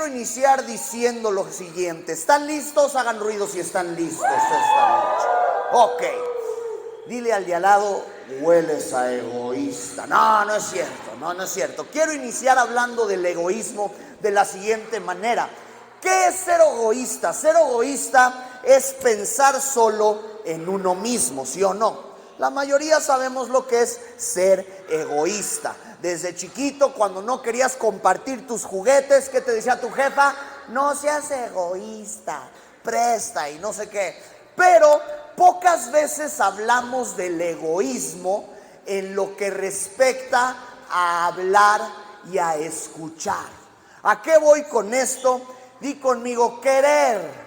quiero iniciar diciendo lo siguiente. ¿Están listos? Hagan ruido si están listos esta noche. Ok. Dile al de al lado, hueles a egoísta. No, no es cierto, no es cierto. Quiero iniciar hablando del egoísmo de la siguiente manera. ¿Qué es ser egoísta? Ser egoísta es pensar solo en uno mismo, ¿sí o no? La mayoría sabemos lo que es ser egoísta. Desde chiquito, cuando no querías compartir tus juguetes, ¿qué te decía tu jefa? No seas egoísta, presta y no sé qué. Pero pocas veces hablamos del egoísmo en lo que respecta a hablar y a escuchar. ¿A qué voy con esto? Di conmigo, querer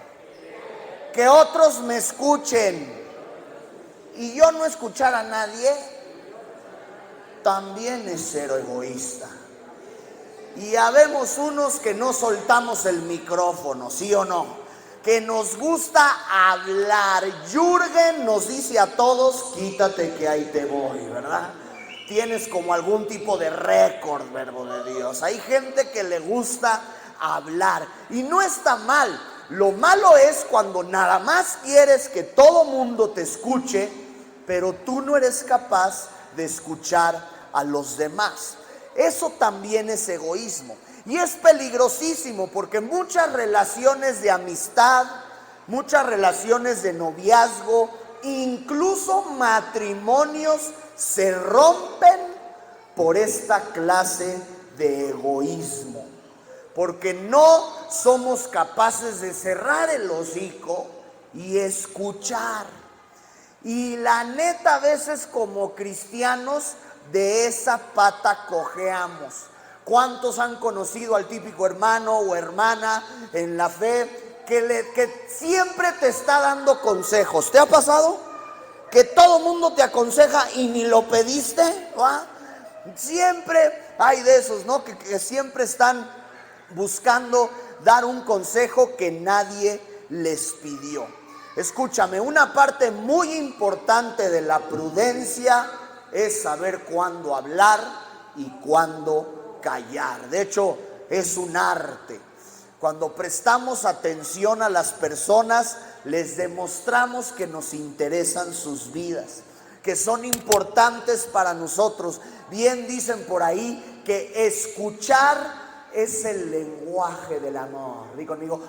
que otros me escuchen y yo no escuchar a nadie, también es ser egoísta. Y habemos unos que no soltamos el micrófono, ¿sí o no? Que nos gusta hablar. Jürgen nos dice a todos, quítate que ahí te voy, ¿verdad? Tienes como algún tipo de récord, verbo de Dios. Hay gente que le gusta hablar y no está mal. Lo malo es cuando nada más quieres que todo mundo te escuche, pero tú no eres capaz de escuchar a los demás. Eso también es egoísmo y es peligrosísimo porque muchas relaciones de amistad, muchas relaciones de noviazgo, incluso matrimonios se rompen por esta clase de egoísmo. Porque no somos capaces de cerrar el hocico y escuchar. Y la neta, a veces como cristianos de esa pata cojeamos. ¿Cuántos han conocido al típico hermano o hermana en la fe que siempre te está dando consejos? ¿Te ha pasado? Que todo mundo te aconseja y ni lo pediste, ¿va? Siempre hay de esos, ¿no? Que siempre están buscando dar un consejo que nadie les pidió. Escúchame, una parte muy importante de la prudencia es saber cuándo hablar y cuándo callar. De hecho, es un arte. Cuando prestamos atención a las personas, les demostramos que nos interesan sus vidas, que son importantes para nosotros. Bien dicen por ahí que escuchar es el lenguaje del amor. Di conmigo,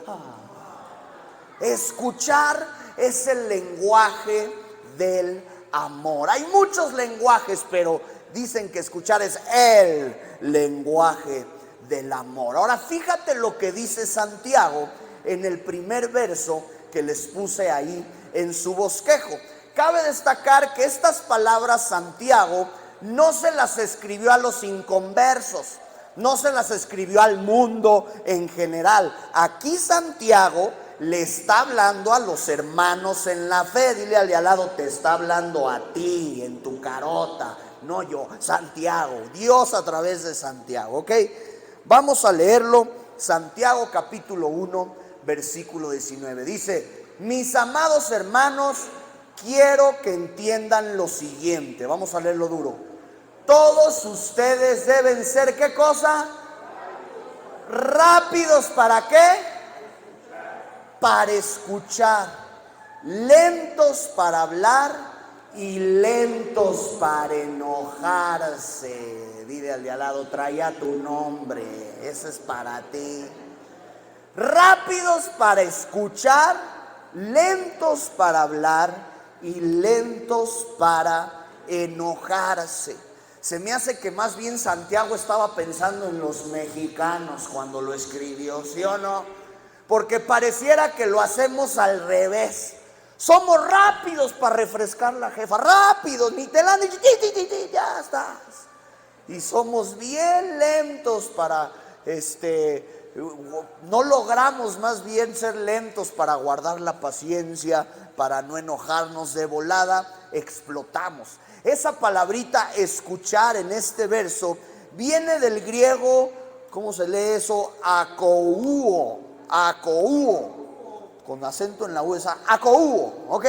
escuchar es el lenguaje del amor. Hay muchos lenguajes, pero dicen que escuchar es el lenguaje del amor. Ahora fíjate lo que dice Santiago en el primer verso que les puse ahí en su bosquejo. Cabe destacar que estas palabras Santiago no se las escribió a los inconversos, no se las escribió al mundo en general. Aquí Santiago le está hablando a los hermanos en la fe. Dile al de al lado, te está hablando a ti, en tu carota, no yo, Santiago, Dios a través de Santiago, ¿ok? Vamos a leerlo, Santiago capítulo 1, versículo 19. Dice, mis amados hermanos, quiero que entiendan lo siguiente. Vamos a leerlo duro. Todos ustedes deben ser, ¿qué cosa? Rápidos, ¿para qué? Para escuchar, lentos para hablar y lentos para enojarse. Dile al de al lado, trae a tu nombre, ese es para ti. Rápidos para escuchar, lentos para hablar y lentos para enojarse. Se me hace que más bien Santiago estaba pensando en los mexicanos cuando lo escribió, ¿sí o no? Porque pareciera que lo hacemos al revés. Somos rápidos para refrescar la jefa, rápidos, ni te la han dicho, ya estás. Y somos bien lentos para, no logramos más bien ser lentos para guardar la paciencia, para no enojarnos de volada, explotamos. Esa palabrita escuchar en este verso viene del griego, ¿cómo se lee eso? Akouo, con acento en la U, esa, akouo, ¿ok?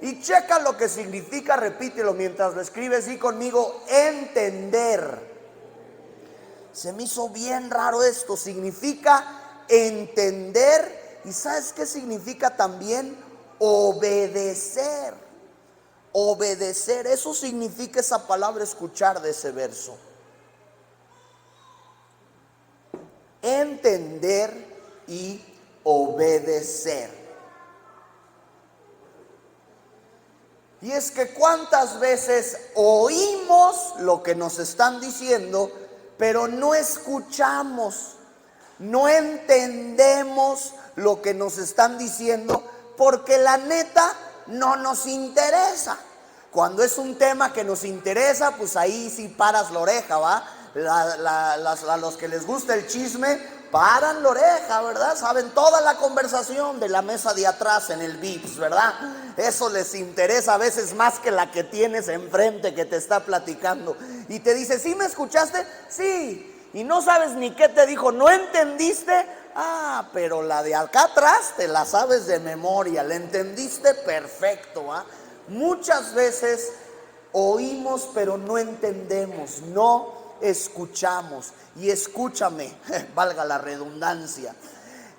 Y checa lo que significa, repítelo mientras lo escribes y conmigo, entender. Se me hizo bien raro esto, significa entender. ¿Y sabes qué significa también? Obedecer. Obedecer, eso significa esa palabra escuchar de ese verso. Entender y obedecer. Y es que cuántas veces oímos lo que nos están diciendo, pero no escuchamos, no entendemos lo que nos están diciendo, porque la neta no nos interesa. Cuando es un tema que nos interesa, pues ahí sí paras la oreja, ¿va? A los que les gusta el chisme, paran la oreja, ¿verdad? Saben toda la conversación de la mesa de atrás en el VIPS, ¿verdad? Eso les interesa a veces más que la que tienes enfrente que te está platicando. Y te dice, ¿sí me escuchaste? Sí. Y no sabes ni qué te dijo, ¿no entendiste? Ah, pero la de acá atrás te la sabes de memoria, ¿la entendiste? Perfecto, ¿ah? Muchas veces oímos pero no entendemos, no escuchamos. Y escúchame, valga la redundancia,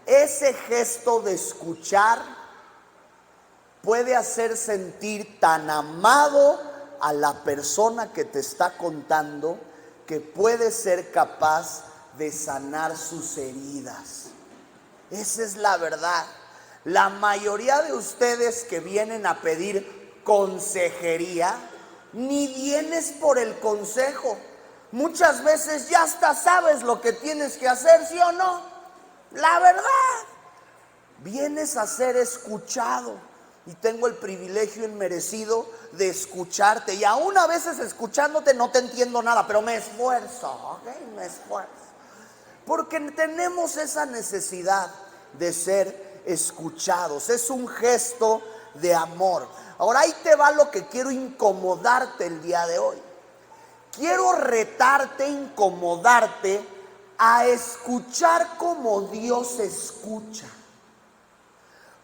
ese gesto de escuchar puede hacer sentir tan amado a la persona que te está contando que puede ser capaz de sanar sus heridas. Esa es la verdad. La mayoría de ustedes que vienen a pedir consejería, ni vienes por el consejo. Muchas veces ya hasta sabes lo que tienes que hacer, ¿sí o no? La verdad. Vienes a ser escuchado. Y tengo el privilegio inmerecido de escucharte. Y aún a veces escuchándote no te entiendo nada, pero me esfuerzo, ¿ok? Me esfuerzo. Porque tenemos esa necesidad de ser escuchados. Es un gesto de amor. Ahora ahí te va lo que quiero incomodarte el día de hoy. Quiero retarte, incomodarte a escuchar como Dios escucha.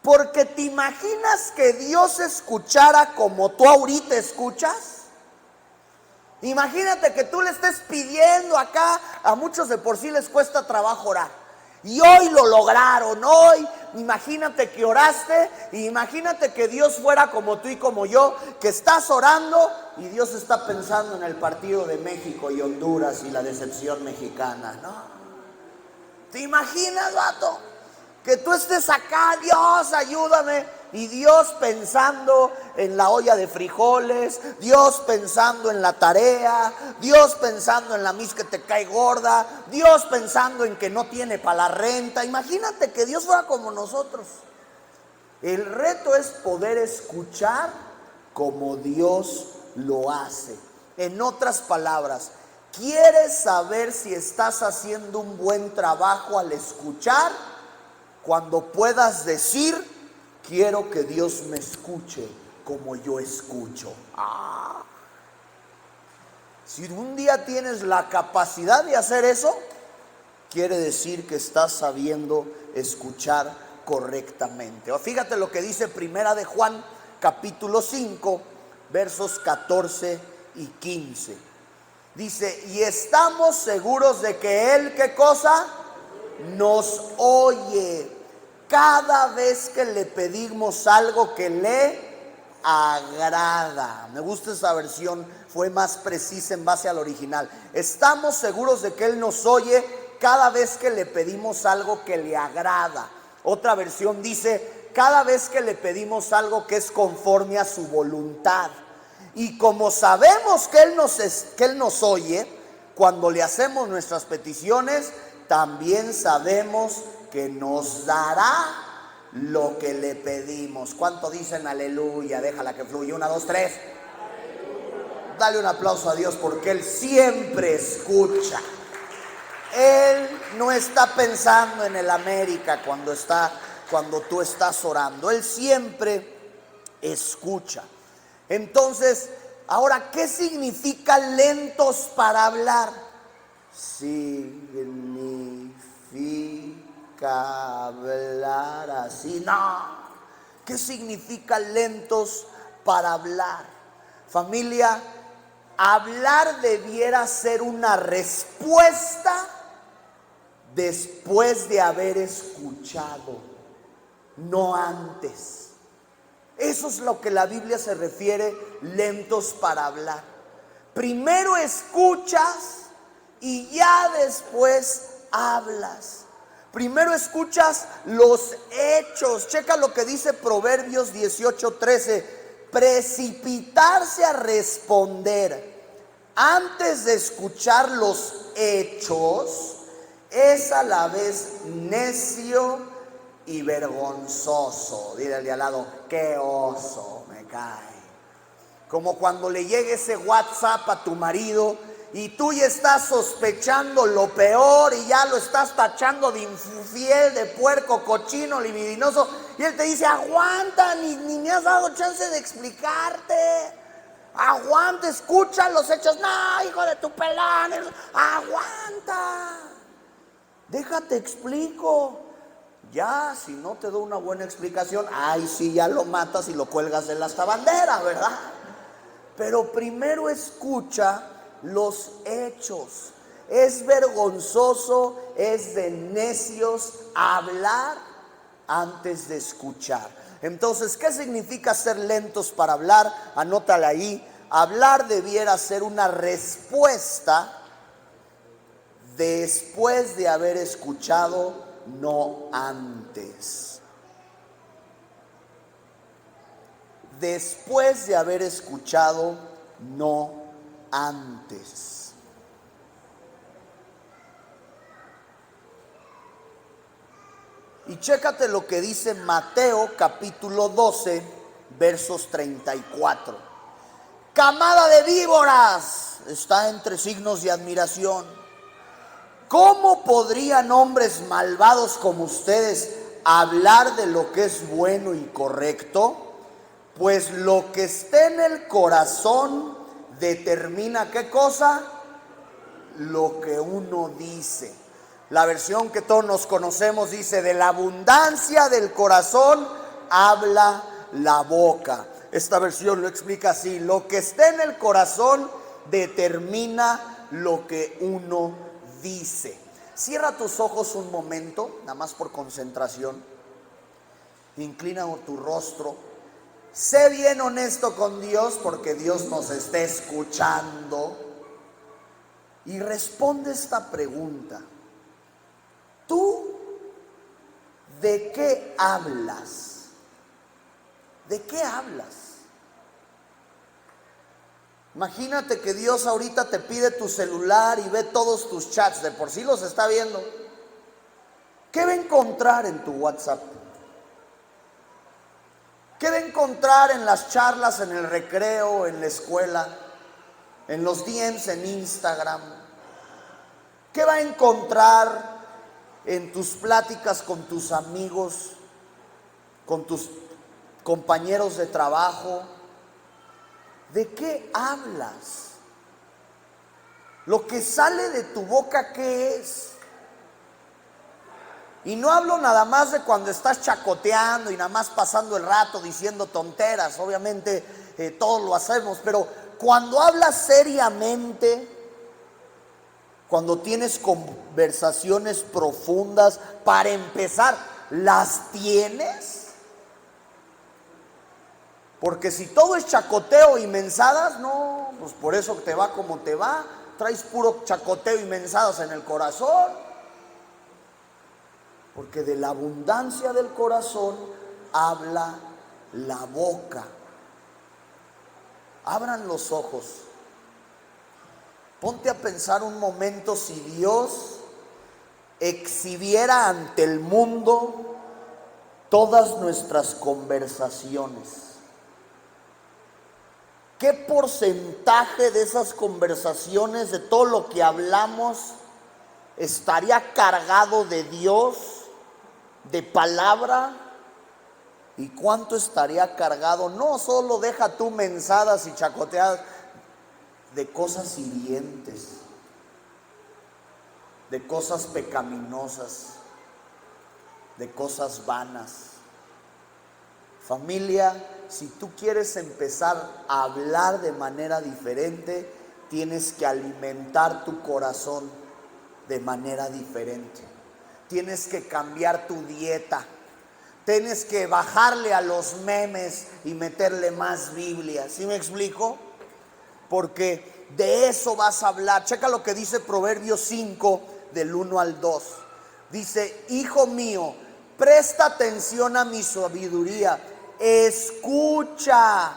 Porque te imaginas que Dios escuchara como tú ahorita escuchas. Imagínate que tú le estés pidiendo acá, a muchos de por sí les cuesta trabajo orar. Y hoy lo lograron, hoy, imagínate que oraste, y imagínate que Dios fuera como tú y como yo, que estás orando y Dios está pensando en el partido de México y Honduras y la decepción mexicana, ¿no? ¿Te imaginas, vato? Que tú estés acá, Dios, ayúdame, y Dios pensando en la olla de frijoles, Dios pensando en la tarea, Dios pensando en la mis que te cae gorda, Dios pensando en que no tiene para la renta. Imagínate que Dios fuera como nosotros. El reto es poder escuchar como Dios lo hace. En otras palabras, ¿quieres saber si estás haciendo un buen trabajo al escuchar? Cuando puedas decir, quiero que Dios me escuche como yo escucho. Si un día tienes la capacidad de hacer eso, quiere decir que estás sabiendo escuchar correctamente. O fíjate lo que dice Primera de Juan, capítulo 5, versos 14 y 15. Dice, y estamos seguros de que Él, ¿qué cosa? Nos oye cada vez que le pedimos algo que le agrada. Me gusta esa versión, fue más precisa en base al original. Estamos seguros de que Él nos oye cada vez que le pedimos algo que le agrada. Otra versión dice, cada vez que le pedimos algo que es conforme a su voluntad. Y como sabemos que Él nos oye, cuando le hacemos nuestras peticiones, también sabemos que nos dará lo que le pedimos. ¿Cuánto dicen aleluya? Déjala que fluya. 1, 2, 3. Dale un aplauso a Dios porque Él siempre escucha. Él no está pensando en el América cuando tú estás orando. Él siempre escucha. Entonces, ahora, ¿qué significa lentos para hablar? Significa hablar así. No. ¿Qué significa lentos para hablar? Familia, hablar debiera ser una respuesta después de haber escuchado, no antes. Eso es lo que la Biblia se refiere lentos para hablar. Primero escuchas y ya después hablas. Primero escuchas los hechos. Checa lo que dice Proverbios 18:13. Precipitarse a responder antes de escuchar los hechos es a la vez necio y vergonzoso. Dile al de al lado, qué oso me cae. Como cuando le llegue ese WhatsApp a tu marido y tú ya estás sospechando lo peor y ya lo estás tachando de infiel, de puerco, cochino, libidinoso, y él te dice, aguanta, ni me has dado chance de explicarte. Aguanta, escucha los hechos. No, hijo de tu pelón, aguanta. Déjate explico. Ya, si no te doy una buena explicación, ay, sí, ya lo matas y lo cuelgas de la hasta bandera, ¿verdad? Pero primero escucha los hechos. Es vergonzoso, es de necios hablar antes de escuchar. Entonces, ¿qué significa ser lentos para hablar? Anótala ahí. Hablar debiera ser una respuesta después de haber escuchado, no antes. Después de haber escuchado, no antes. Y chécate lo que dice Mateo capítulo 12, versos 34. Camada de víboras, está entre signos de admiración. ¿Cómo podrían hombres malvados como ustedes hablar de lo que es bueno y correcto? Pues lo que está en el corazón determina ¿qué cosa? Lo que uno dice. La versión que todos nos conocemos dice, de la abundancia del corazón habla la boca. Esta versión lo explica así, lo que está en el corazón determina lo que uno dice. Cierra tus ojos un momento, nada más por concentración. Inclina tu rostro. Sé bien honesto con Dios porque Dios nos está escuchando. Y responde esta pregunta. ¿Tú de qué hablas? ¿De qué hablas? Imagínate que Dios ahorita te pide tu celular y ve todos tus chats, de por sí los está viendo. ¿Qué va a encontrar en tu WhatsApp? ¿Qué va a encontrar en las charlas, en el recreo, en la escuela, en los DMs en Instagram? ¿Qué va a encontrar en tus pláticas con tus amigos, con tus compañeros de trabajo? ¿De qué hablas? Lo que sale de tu boca, ¿qué es? Y no hablo nada más de cuando estás chacoteando y nada más pasando el rato diciendo tonteras. Obviamente todos lo hacemos, pero cuando hablas seriamente, cuando tienes conversaciones profundas, para empezar, ¿las tienes? Porque si todo es chacoteo y mensadas, no, pues por eso te va como te va. Traes puro chacoteo y mensadas en el corazón. Porque de la abundancia del corazón habla la boca. Abran los ojos. Ponte a pensar un momento si Dios exhibiera ante el mundo todas nuestras conversaciones. ¿Qué porcentaje de esas conversaciones, de todo lo que hablamos, estaría cargado de Dios, de palabra? ¿Y cuánto estaría cargado? No solo deja tú mensadas y chacoteadas, de cosas hirientes, de cosas pecaminosas, de cosas vanas. Familia, si tú quieres empezar a hablar de manera diferente, tienes que alimentar tu corazón de manera diferente. tienes que cambiar tu dieta. Tienes que bajarle a los memes y meterle más Biblia. ¿Sí me explico? Porque de eso vas a hablar. Checa lo que dice Proverbios 5, del 1 al 2. Dice: hijo mío, presta atención a mi sabiduría. Escucha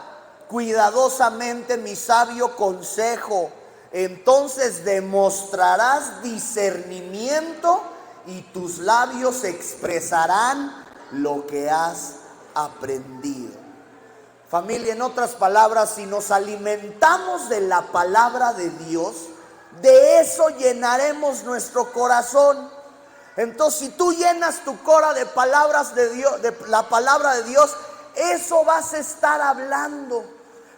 cuidadosamente mi sabio consejo. Entonces demostrarás discernimiento y tus labios expresarán lo que has aprendido. Familia, en otras palabras, si nos alimentamos de la palabra de Dios, de eso llenaremos nuestro corazón. Entonces, si tú llenas tu cora de palabras de Dios, de la palabra de Dios, eso vas a estar hablando.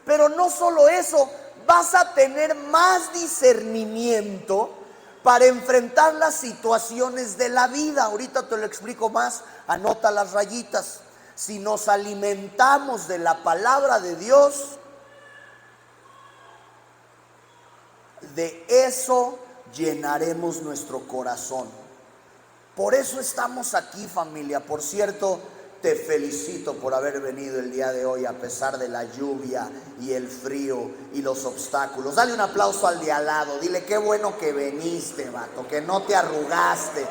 Pero no solo eso, vas a tener más discernimiento para enfrentar las situaciones de la vida. Ahorita te lo explico más, anota las rayitas. Si nos alimentamos de la palabra de Dios, de eso llenaremos nuestro corazón. Por eso estamos aquí, familia. Por cierto, te felicito por haber venido el día de hoy a pesar de la lluvia y el frío y los obstáculos. Dale un aplauso al de al lado. Dile: qué bueno que viniste, vato, que no te arrugaste.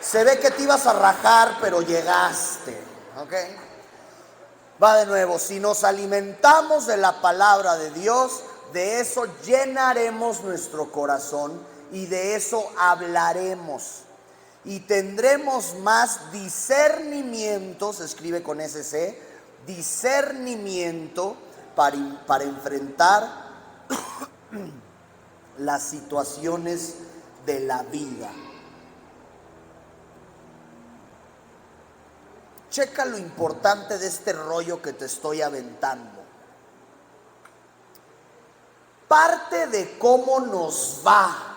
Se ve que te ibas a rajar, pero llegaste. ¿Ok? Va de nuevo. Si nos alimentamos de la palabra de Dios, de eso llenaremos nuestro corazón y de eso hablaremos. Y tendremos más discernimiento, se escribe con SC, discernimiento para enfrentar las situaciones de la vida. Checa lo importante de este rollo que te estoy aventando. Parte de cómo nos va.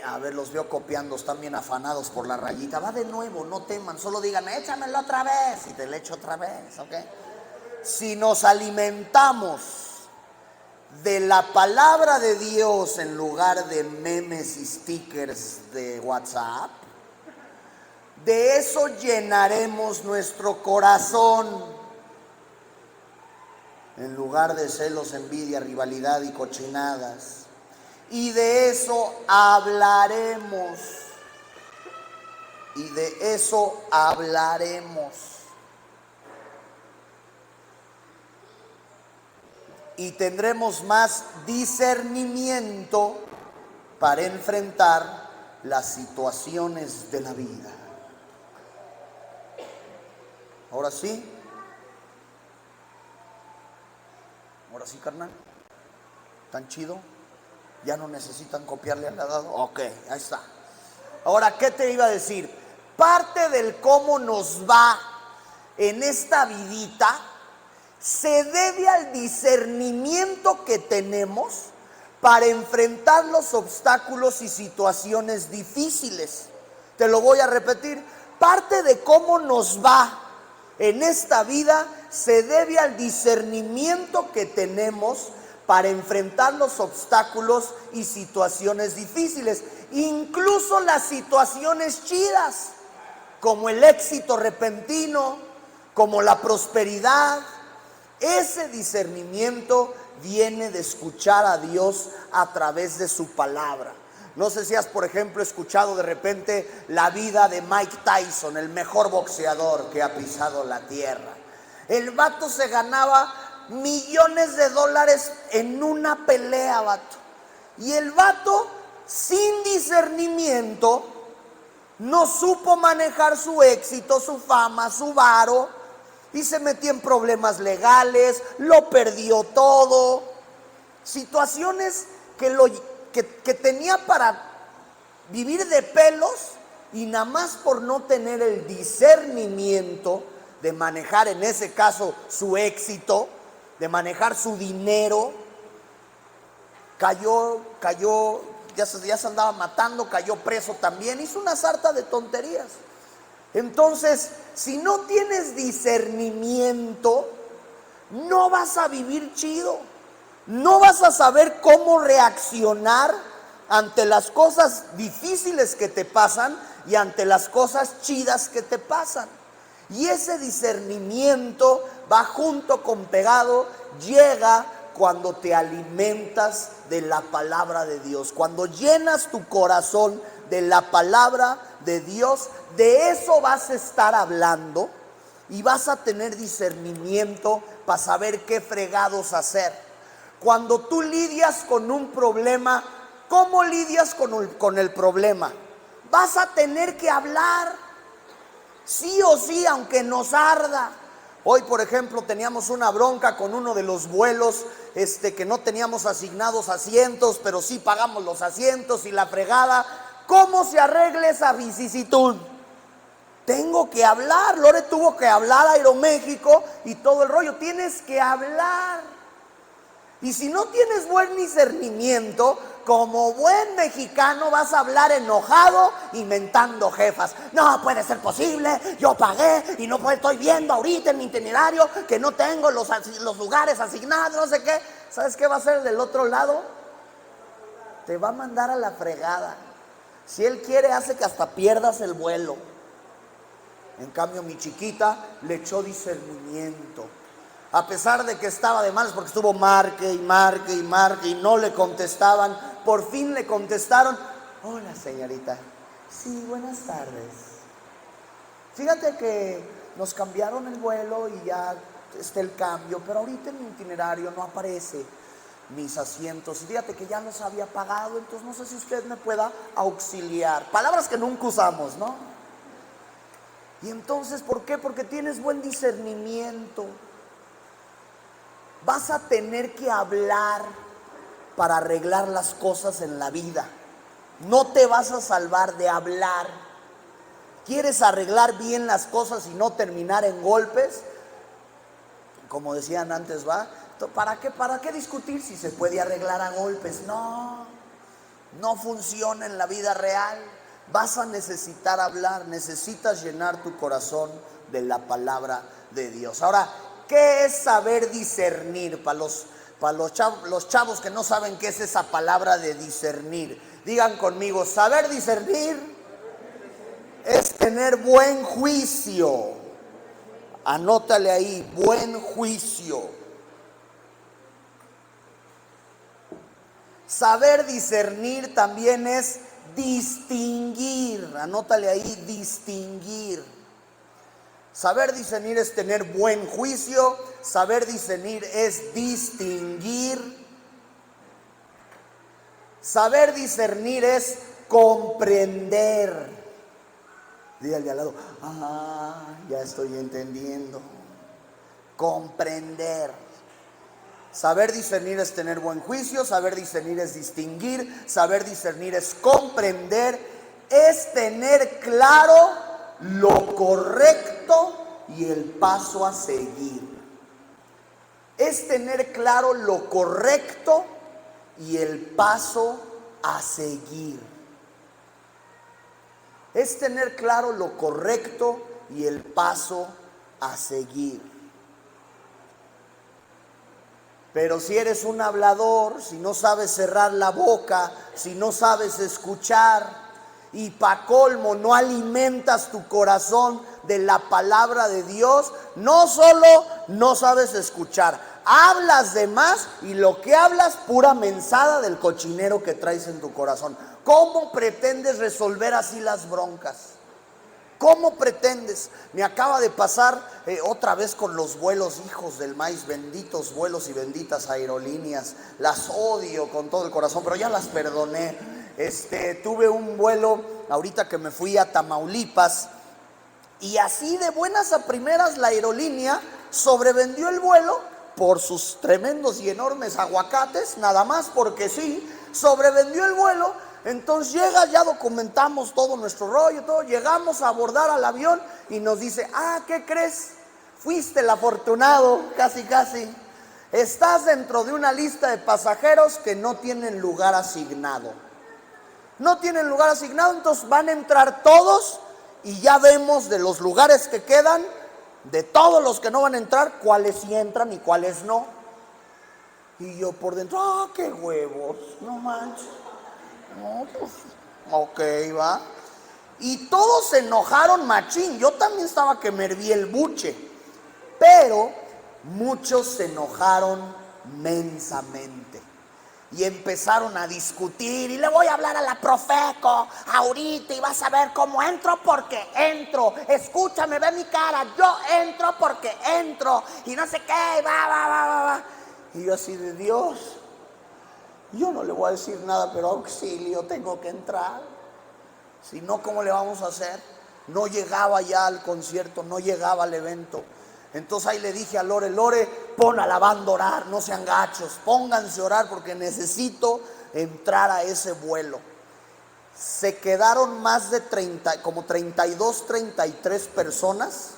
A ver, los veo copiando, están bien afanados por la rayita. Va de nuevo, no teman, solo digan: échamelo otra vez. Y te lo echo otra vez, ¿ok? Si nos alimentamos de la palabra de Dios en lugar de memes y stickers de WhatsApp, de eso llenaremos nuestro corazón. En lugar de celos, envidia, rivalidad y cochinadas. Y de eso hablaremos. Y de eso hablaremos. Y tendremos más discernimiento para enfrentar las situaciones de la vida. Ahora sí. Ahora sí, carnal. ¿Tan chido? ¿Ya no necesitan copiarle al lado? Ok, ahí está. Ahora, ¿qué te iba a decir? Parte del cómo nos va en esta vidita se debe al discernimiento que tenemos para enfrentar los obstáculos y situaciones difíciles. Te lo voy a repetir. Parte de cómo nos va en esta vida se debe al discernimiento que tenemos para enfrentar los obstáculos y situaciones difíciles, incluso las situaciones chidas, como el éxito repentino, como la prosperidad. Ese discernimiento viene de escuchar a Dios a través de su palabra. No sé si has, por ejemplo, escuchado de repente la vida de Mike Tyson, el mejor boxeador que ha pisado la tierra. El vato se ganaba millones de dólares en una pelea, vato. Y el vato, sin discernimiento, no supo manejar su éxito, su fama, su varo, y se metió en problemas legales, lo perdió todo. Situaciones que tenía para vivir de pelos, y nada más por no tener el discernimiento de manejar, en ese caso, su éxito, de manejar su dinero, cayó, ya se andaba matando, cayó preso también, hizo una sarta de tonterías. Entonces, si no tienes discernimiento, no vas a vivir chido, no vas a saber cómo reaccionar ante las cosas difíciles que te pasan y ante las cosas chidas que te pasan. Y ese discernimiento va junto con pegado, llega cuando te alimentas de la palabra de Dios. Cuando llenas tu corazón de la palabra de Dios, de eso vas a estar hablando y vas a tener discernimiento para saber qué fregados hacer. Cuando tú lidias con un problema, ¿cómo lidias con el problema? Vas a tener que hablar, sí o sí, aunque nos arda. Hoy, por ejemplo, teníamos una bronca con uno de los vuelos, que no teníamos asignados asientos, pero sí pagamos los asientos y la fregada. ¿Cómo se arregla esa vicisitud? Tengo que hablar. Lore tuvo que hablar a Aeroméxico y todo el rollo. Tienes que hablar. Y si no tienes buen discernimiento, como buen mexicano vas a hablar enojado y mentando jefas. No puede ser posible, yo pagué y no estoy viendo ahorita en mi itinerario que no tengo los lugares asignados, no sé qué. ¿Sabes qué va a hacer del otro lado? Te va a mandar a la fregada. Si él quiere, hace que hasta pierdas el vuelo. En cambio, mi chiquita le echó discernimiento. A pesar de que estaba de malas porque estuvo marque y no le contestaban, por fin le contestaron. Hola, señorita. Sí, buenas tardes. Fíjate que nos cambiaron el vuelo y ya está el cambio, pero ahorita en mi itinerario no aparece mis asientos. Y fíjate que ya los había pagado, entonces no sé si usted me pueda auxiliar. Palabras que nunca usamos, ¿no? Y entonces, ¿por qué? Porque tienes buen discernimiento. Vas a tener que hablar para arreglar las cosas en la vida. No te vas a salvar de hablar. ¿Quieres arreglar bien las cosas y no terminar en golpes? Como decían antes, ¿va? ¿Para qué discutir si se puede arreglar a golpes? No funciona en la vida real. Vas a necesitar hablar, necesitas llenar tu corazón de la palabra de Dios. Ahora, ¿qué es saber discernir? Para los chavos que no saben qué es esa palabra de discernir, digan conmigo: saber discernir es tener buen juicio. Anótale ahí, buen juicio. Saber discernir también es distinguir. Anótale ahí, distinguir. Saber discernir es tener buen juicio. Saber discernir es distinguir. Saber discernir es comprender. Dígale al lado: ya estoy entendiendo. Comprender. Saber discernir es tener buen juicio. Saber discernir es distinguir. Saber discernir es comprender. Es tener claro lo correcto y el paso a seguir. Es tener claro lo correcto y el paso a seguir. Es tener claro lo correcto y el paso a seguir. Pero si eres un hablador, si no sabes cerrar la boca, si no sabes escuchar, y pa' colmo no alimentas tu corazón de la palabra de Dios, no solo no sabes escuchar, hablas de más, y lo que hablas, pura mensada del cochinero que traes en tu corazón. ¿Cómo pretendes resolver así las broncas? ¿Cómo pretendes? Me acaba de pasar otra vez con los vuelos, hijos del maíz, benditos vuelos y benditas aerolíneas. Las odio con todo el corazón, pero ya las perdoné. Tuve un vuelo ahorita que me fui a Tamaulipas, y así de buenas a primeras la aerolínea sobrevendió el vuelo por sus tremendos y enormes aguacates, nada más porque sí, sobrevendió el vuelo. Entonces llega, ya documentamos todo nuestro rollo, todo, llegamos a abordar al avión y nos dice: ¿qué crees? Fuiste el afortunado, casi. Estás dentro de una lista de pasajeros que no tienen lugar asignado. No tienen lugar asignado, entonces van a entrar todos y ya vemos de los lugares que quedan, de todos los que no van a entrar, cuáles sí entran y cuáles no. Y yo por dentro: qué huevos, no manches. No, pues, ok, va. Y todos se enojaron machín. Yo también estaba que me hervía el buche. Pero muchos se enojaron mensamente. Y empezaron a discutir. Y le voy a hablar a la Profeco ahorita y vas a ver cómo entro porque entro. Escúchame, ve mi cara. Yo entro porque entro. Y no sé qué. Va. Y yo así de Dios. Yo no le voy a decir nada, pero auxilio, tengo que entrar. Si no, ¿cómo le vamos a hacer? No llegaba ya al concierto, no llegaba al evento. Entonces ahí le dije a Lore, pon a la banda a orar, no sean gachos, pónganse a orar porque necesito entrar a ese vuelo. Se quedaron más de 30, como 32, 33 personas,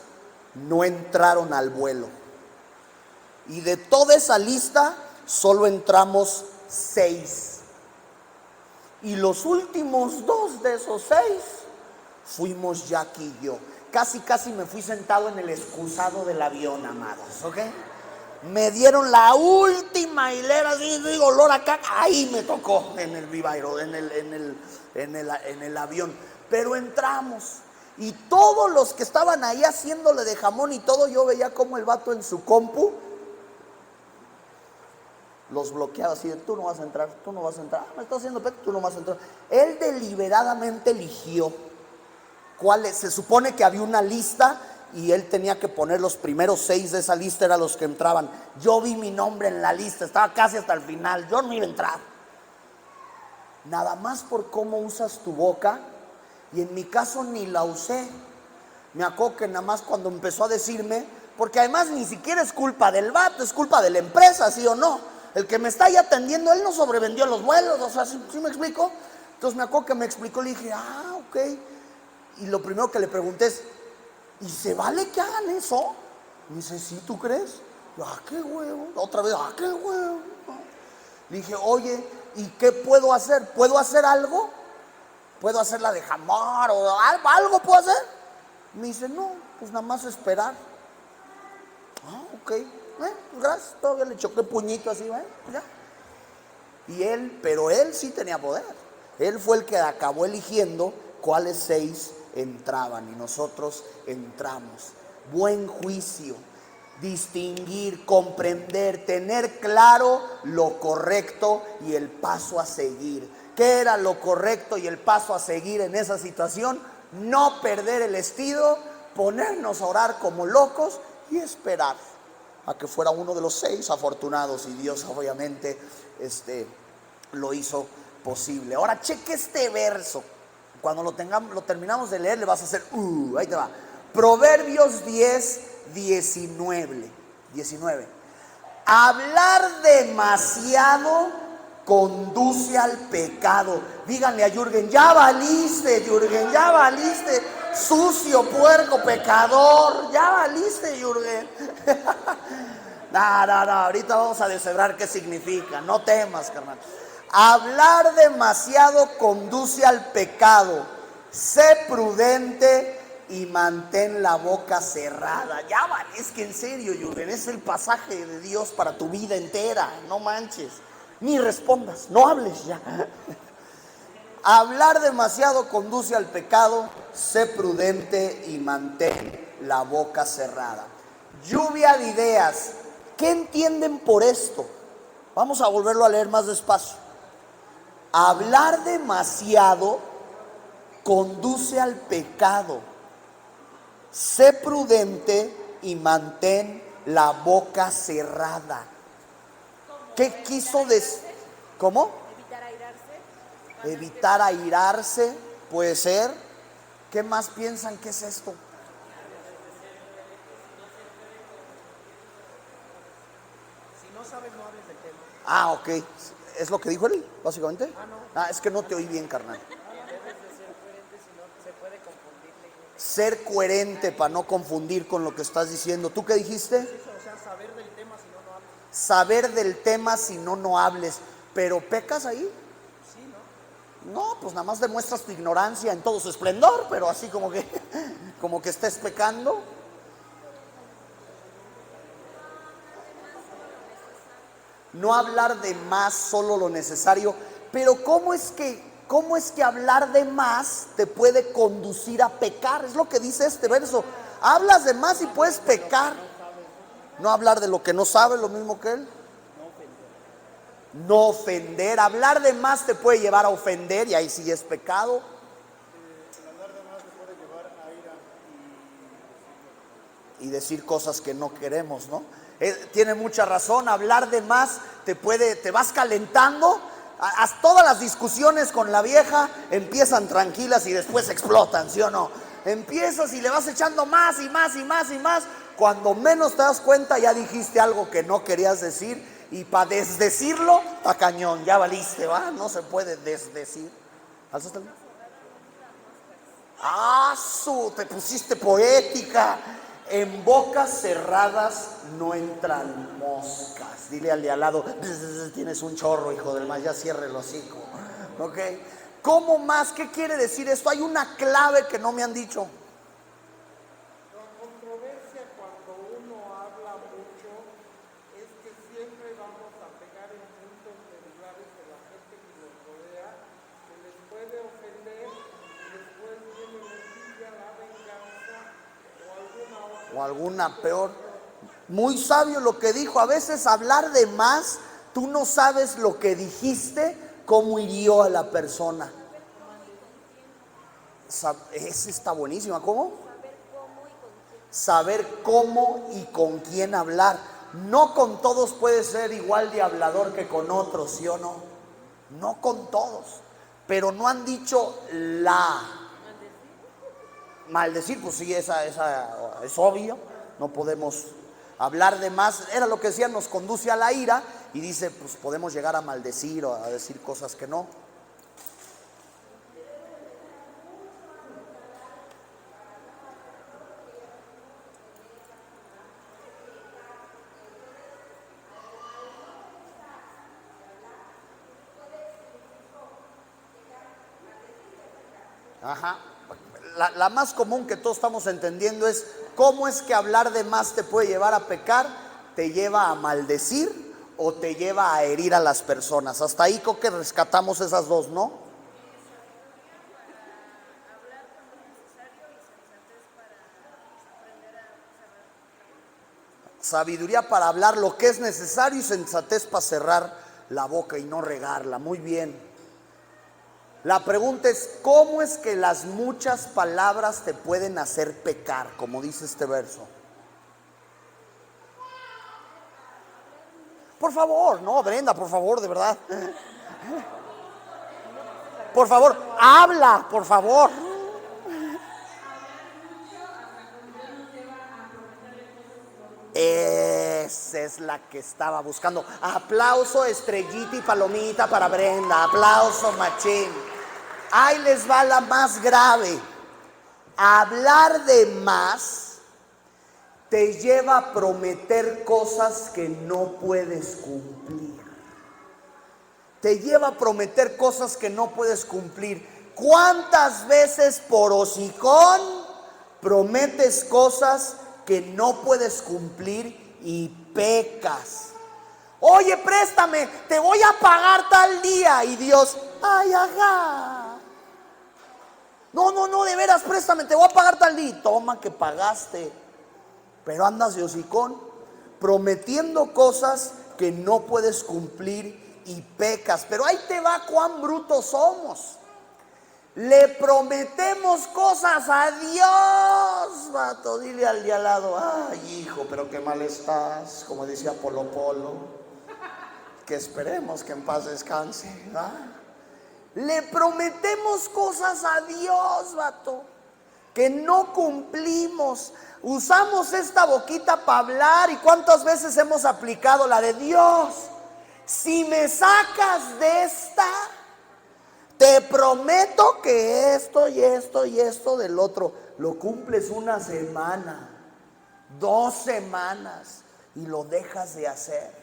no entraron al vuelo. Y de toda esa lista, solo entramos 6. Y los últimos 2 de esos 6 fuimos Jackie y yo. Casi me fui sentado en el excusado del avión, amados, ¿ok? Me dieron la última hilera, digo, olor acá, ahí me tocó en el Vivairo, en el avión. Pero entramos y todos los que estaban ahí haciéndole de jamón y todo, yo veía como el vato en su compu los bloqueaba así de tú no vas a entrar, me estás haciendo pedo, tú no vas a entrar. Él deliberadamente eligió cuáles, se supone que había una lista y él tenía que poner los primeros 6 de esa lista, eran los que entraban. Yo vi mi nombre en la lista, estaba casi hasta el final, yo no iba a entrar. Nada más por cómo usas tu boca, y en mi caso ni la usé. Me acuerdo que nada más cuando empezó a decirme, porque además ni siquiera es culpa del vato, es culpa de la empresa, ¿sí o no? El que me está ahí atendiendo, él no sobrevendió los vuelos, o sea, ¿sí me explico? Entonces me acuerdo que me explicó, le dije, ok. Y lo primero que le pregunté es, ¿y se vale que hagan eso? Me dice, ¿sí, tú crees? Yo, qué huevo. Otra vez, qué huevo. Le dije, oye, ¿y qué puedo hacer? ¿Puedo hacer algo? ¿Puedo hacerla de jamón o algo puedo hacer? Me dice, no, pues nada más esperar. Ok. Pues gracias, todavía le choqué puñito así, ya. Pero él sí tenía poder. Él fue el que acabó eligiendo cuáles 6 entraban y nosotros entramos. Buen juicio, distinguir, comprender, tener claro lo correcto y el paso a seguir. ¿Qué era lo correcto y el paso a seguir en esa situación? No perder el estilo, ponernos a orar como locos y esperar a que fuera uno de los 6 afortunados, y Dios obviamente lo hizo posible. Ahora cheque este verso. Cuando lo terminamos de leer, le vas a hacer ahí te va. Proverbios 10:19. Hablar demasiado conduce al pecado. Díganle a Jürgen, ya valiste, Jürgen, ya valiste. Sucio, puerco, pecador, ya valiste, Jürgen. No, ahorita vamos a deshebrar qué significa. No temas, carnal. Hablar demasiado conduce al pecado. Sé prudente y mantén la boca cerrada. Ya vale, es que en serio, Jürgen, es el pasaje de Dios para tu vida entera. No manches, ni respondas, no hables ya. Hablar demasiado conduce al pecado. Sé prudente y mantén la boca cerrada. Lluvia de ideas. ¿Qué entienden por esto? Vamos a volverlo a leer más despacio. Hablar demasiado conduce al pecado. Sé prudente y mantén la boca cerrada. ¿Qué quiso decir? ¿Cómo? Evitar airarse, puede ser. ¿Qué más piensan que es esto? Si no sabes, no hables del tema. Ok. ¿Es lo que dijo él, básicamente? No. Es que no te oí bien, carnal. Debes de ser coherente, si no se puede confundir la idea. Ser coherente para no confundir con lo que estás diciendo. ¿Tú qué dijiste? O sea, saber del tema, si no, no hables. Saber del tema, si no, no hables. ¿Pero pecas ahí? Sí, ¿no? No, pues nada más demuestras tu ignorancia en todo su esplendor, pero así como que estés pecando. No hablar de más, solo lo necesario. Pero ¿cómo es que ¿cómo es que hablar de más te puede conducir a pecar? Es lo que dice este verso. Hablas de más y puedes pecar. No hablar de lo que no sabes, lo mismo que él. No ofender. Hablar de más te puede llevar a ofender y ahí sí es pecado. Y decir cosas que no queremos, ¿no? Tiene mucha razón. Hablar de más te vas calentando. Todas las discusiones con la vieja empiezan tranquilas y después explotan, ¿sí o no? Empiezas y le vas echando más y más y más y más. Cuando menos te das cuenta ya dijiste algo que no querías decir. Y para desdecirlo, está cañón, ya valiste, ¿va? No se puede desdecir. ¿Alzaste el? Te pusiste poética. En bocas cerradas no entran moscas. Dile al de al lado, tienes un chorro, hijo del mal, ya cierre el hocico. ¿Ok? ¿Cómo más? ¿Qué quiere decir esto? Hay una clave que no me han dicho. La controversia cuando uno habla mucho es que siempre vamos a pegar en puntos medulares de la gente que nos rodea, que les puede ofender y después viene la envidia, la venganza O alguna peor. Muy sabio lo que dijo. A veces hablar de más, tú no sabes lo que dijiste, cómo hirió a la persona. Esa está buenísima. ¿Cómo? Saber cómo y con quién hablar. No con todos puedes ser igual de hablador que con otros, ¿sí o no? No con todos. Pero no han dicho maldecir, pues sí, esa es obvio. No podemos hablar de más. Era lo que decían, nos conduce a la ira. Y dice, pues podemos llegar a maldecir o a decir cosas que no. Ajá. La más común que todos estamos entendiendo es cómo es que hablar de más te puede llevar a pecar, te lleva a maldecir o te lleva a herir a las personas. Hasta ahí creo que rescatamos esas dos, ¿no? Sabiduría para hablar lo que es necesario y sensatez para cerrar la boca y no regarla. Muy bien. La pregunta es, ¿cómo es que las muchas palabras te pueden hacer pecar? Como dice este verso. Por favor, no, Brenda, por favor, de verdad. Por favor, habla, por favor. Esa es la que estaba buscando. Aplauso, estrellita y palomita para Brenda. Aplauso, machín. Ahí les va la más grave. Hablar de más te lleva a prometer cosas que no puedes cumplir. Te lleva a prometer cosas que no puedes cumplir. ¿Cuántas veces por hocicón prometes cosas que no puedes cumplir y pecas? Oye, préstame, te voy a pagar tal día. Y Dios, ay, ajá. No, de veras, préstame, te voy a pagar tal día. Toma que pagaste. Pero andas de hocicón, prometiendo cosas que no puedes cumplir y pecas. Pero ahí te va cuán brutos somos. Le prometemos cosas a Dios, vato. Dile al de al lado, ay, hijo, pero qué mal estás. Como decía Polo Polo, que esperemos que en paz descanse, ¿verdad? Le prometemos cosas a Dios, vato, que no cumplimos. Usamos esta boquita para hablar. ¿Y cuántas veces hemos aplicado la de Dios? Si me sacas de esta, te prometo que esto y esto y esto del otro. Lo cumples una semana, 2 semanas y lo dejas de hacer.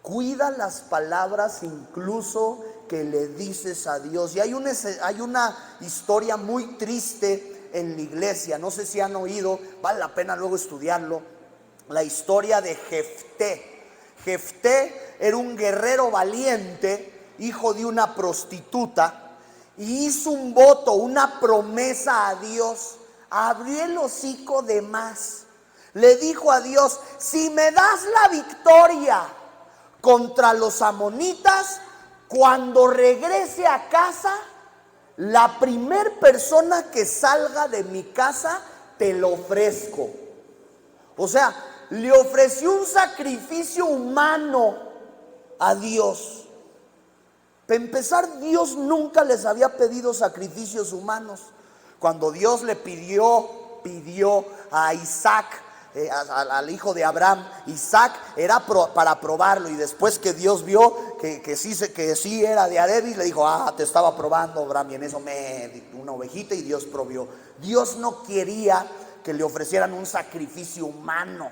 Cuida las palabras incluso que le dices a Dios. Y hay una historia muy triste en la iglesia. No sé si han oído, vale la pena luego estudiarlo. La historia de Jefté. Jefté era un guerrero valiente, hijo de una prostituta, y hizo un voto, una promesa a Dios. Abrió el hocico de más. Le dijo a Dios: si me das la victoria contra los amonitas, cuando regrese a casa, la primer persona que salga de mi casa te lo ofrezco. O sea, le ofreció un sacrificio humano a Dios. Para empezar, Dios nunca les había pedido sacrificios humanos. Cuando Dios le pidió a Isaac, al hijo de Abraham, Isaac, era para probarlo. Y después que Dios vio que sí era de Adebis, le dijo: te estaba probando, Abraham. Y en eso una ovejita, y Dios provió. Dios no quería que le ofrecieran un sacrificio humano.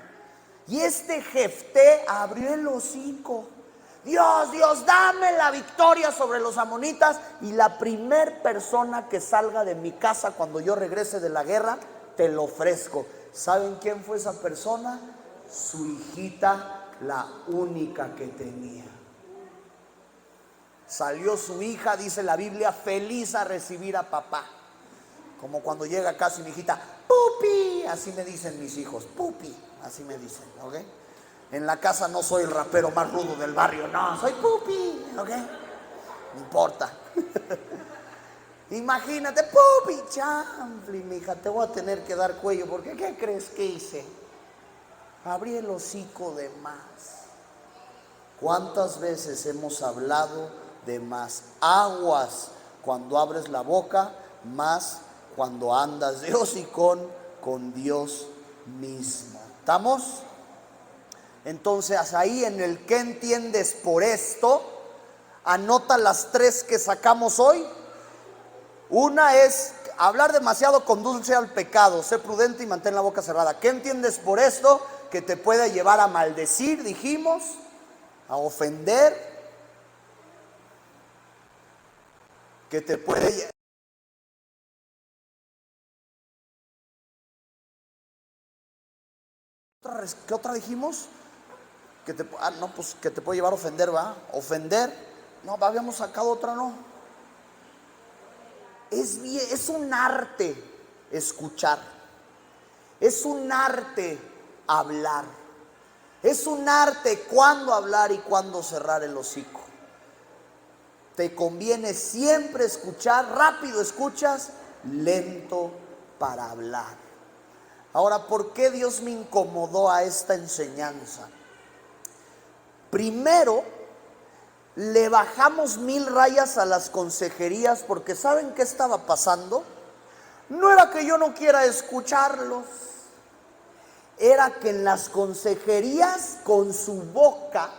Y este Jefté abrió el hocico. Dios, dame la victoria sobre los amonitas, y la primer persona que salga de mi casa cuando yo regrese de la guerra, te lo ofrezco. ¿Saben quién fue esa persona? Su hijita, la única que tenía. Salió su hija, dice la Biblia, feliz a recibir a papá. Como cuando llega a casa mi hijita: pupi, así me dicen mis hijos, pupi, así me dicen, ¿ok? En la casa no soy el rapero más rudo del barrio, no, soy pupi, ¿ok? No importa. Imagínate, pupi, chanfli, mija, te voy a tener que dar cuello, porque ¿qué crees que hice? Abrí el hocico de más. ¿Cuántas veces hemos hablado de más? Aguas cuando abres la boca, más cuando andas de hocicón con Dios mismo. ¿Estamos? Entonces ahí en el ¿qué entiendes por esto? Anota las 3 que sacamos hoy. Una es: hablar demasiado conduce al pecado. Sé prudente y mantén la boca cerrada. ¿Qué entiendes por esto? Que te puede llevar a maldecir, dijimos, a ofender, que te puede... ¿Qué otra dijimos? Que te puede llevar a ofender, ¿va? Ofender. No, habíamos sacado otra, ¿no? Es un arte escuchar. Es un arte hablar. Es un arte cuándo hablar y cuándo cerrar el hocico. Te conviene siempre escuchar. Rápido escuchas, lento para hablar. Ahora, ¿por qué Dios me incomodó a esta enseñanza? Primero, le bajamos 1000 rayas a las consejerías, porque ¿saben qué estaba pasando? No era que yo no quiera escucharlos, era que en las consejerías, con su boca,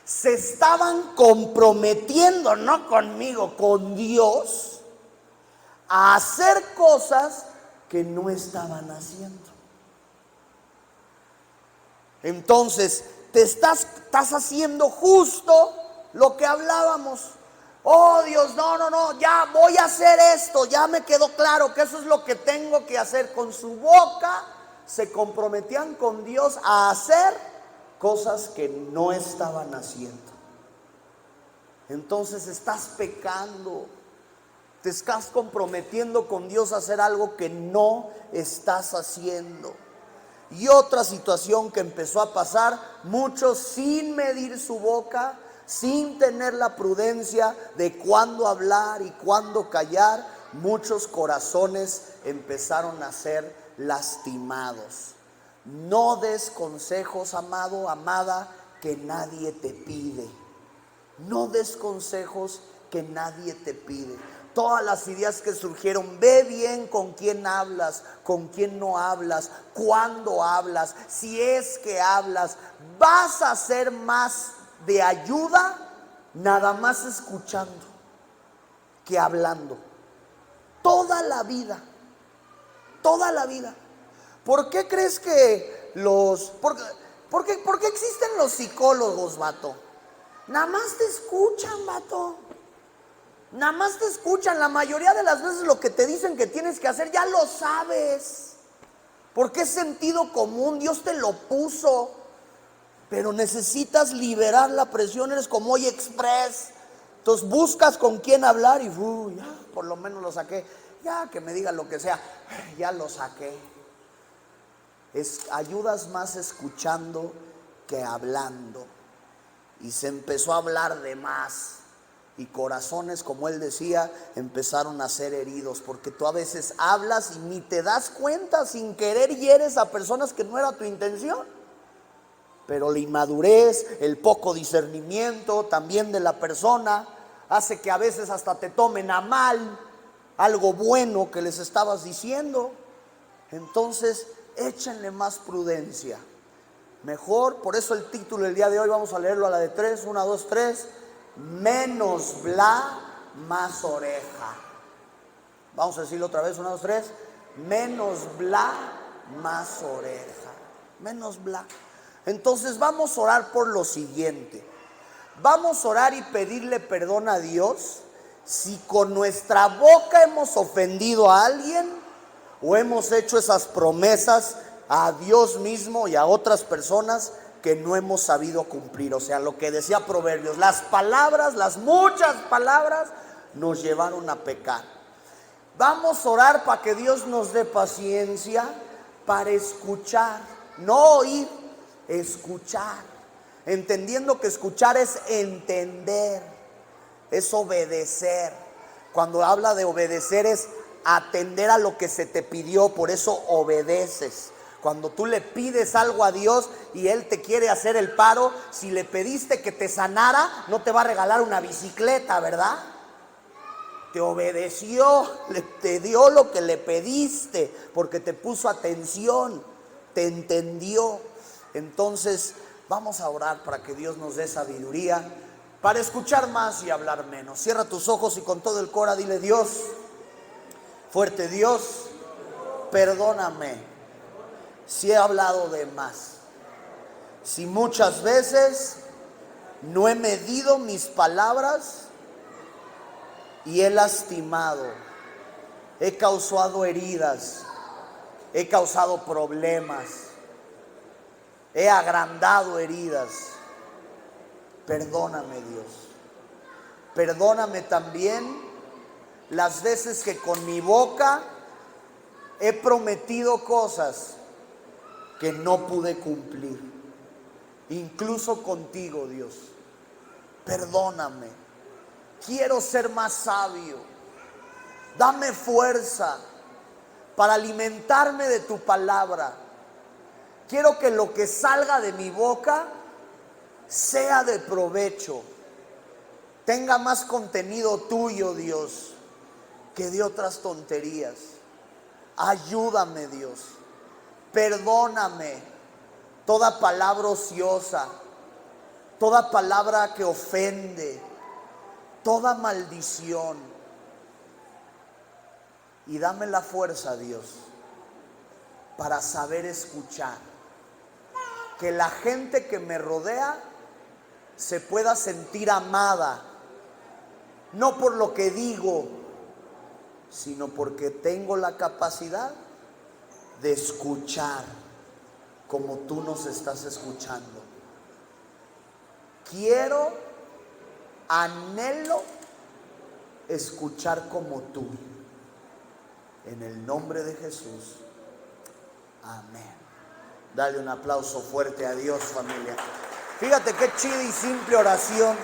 se estaban comprometiendo, no conmigo, con Dios, a hacer cosas que no estaban haciendo. Entonces, te estás haciendo justo lo que hablábamos. Oh Dios, no, ya voy a hacer esto, ya me quedó claro que eso es lo que tengo que hacer. Con su boca se comprometían con Dios a hacer cosas que no estaban haciendo. Entonces estás pecando, te estás comprometiendo con Dios a hacer algo que no estás haciendo. Y otra situación que empezó a pasar: muchos sin medir su boca, sin tener la prudencia de cuándo hablar y cuándo callar, muchos corazones empezaron a ser lastimados. No des consejos, amado, amada, que nadie te pide. No des consejos que nadie te pide. Todas las ideas que surgieron, ve bien con quién hablas, con quién no hablas, cuándo hablas, si es que hablas. Vas a ser más de ayuda nada más escuchando que hablando. Toda la vida. ¿Por qué crees que por qué existen los psicólogos, vato? Nada más te escuchan, vato. Nada más te escuchan. La mayoría de las veces lo que te dicen que tienes que hacer ya lo sabes, porque es sentido común, Dios te lo puso. Pero necesitas liberar la presión. Eres como Hoy Express, Entonces buscas con quién hablar y ya, por lo menos lo saqué. Ya que me diga lo que sea, ya lo saqué. Ayudas más escuchando que hablando. Y se empezó a hablar de más. Y corazones, como él decía, empezaron a ser heridos. Porque tú a veces hablas y ni te das cuenta, sin querer hieres a personas que no era tu intención. Pero la inmadurez, el poco discernimiento también de la persona, hace que a veces hasta te tomen a mal algo bueno que les estabas diciendo. Entonces, échenle más prudencia. Mejor, por eso el título del día de hoy, vamos a leerlo a la de 3, 1, 2, 3. Menos bla, más oreja. Vamos a decirlo otra vez, 1, 2, 3. Menos bla, más oreja. Menos bla. Entonces vamos a orar por lo siguiente. Vamos a orar y pedirle perdón a Dios si con nuestra boca hemos ofendido a alguien o hemos hecho esas promesas a Dios mismo y a otras personas que no hemos sabido cumplir. O sea, lo que decía Proverbios, las palabras, las muchas palabras nos llevaron a pecar. Vamos a orar para que Dios nos dé paciencia para escuchar, no oír, escuchar. Entendiendo que escuchar es entender, es obedecer. Cuando habla de obedecer es atender a lo que se te pidió, por eso obedeces. Cuando tú le pides algo a Dios y Él te quiere hacer el paro, si le pediste que te sanara, no te va a regalar una bicicleta, ¿verdad? Te obedeció, te dio lo que le pediste, porque te puso atención, te entendió. Entonces vamos a orar para que Dios nos dé sabiduría, para escuchar más y hablar menos. Cierra tus ojos y con todo el cora dile: Dios, fuerte Dios, perdóname si he hablado de más, si muchas veces no he medido mis palabras y he lastimado, he causado heridas, he causado problemas, he agrandado heridas. Perdóname, Dios. Perdóname también las veces que con mi boca he prometido cosas que no pude cumplir, incluso contigo, Dios. Perdóname. Quiero ser más sabio. Dame fuerza para alimentarme de tu palabra. Quiero que lo que salga de mi boca sea de provecho, tenga más contenido tuyo, Dios, que de otras tonterías. Ayúdame, Dios. Perdóname toda palabra ociosa, toda palabra que ofende, toda maldición. Y dame la fuerza, Dios, para saber escuchar. Que la gente que me rodea se pueda sentir amada, no por lo que digo, sino porque tengo la capacidad de escuchar como tú nos estás escuchando. Quiero, anhelo escuchar como tú. En el nombre de Jesús. Amén. Dale un aplauso fuerte a Dios, familia. Fíjate qué chida y simple oración.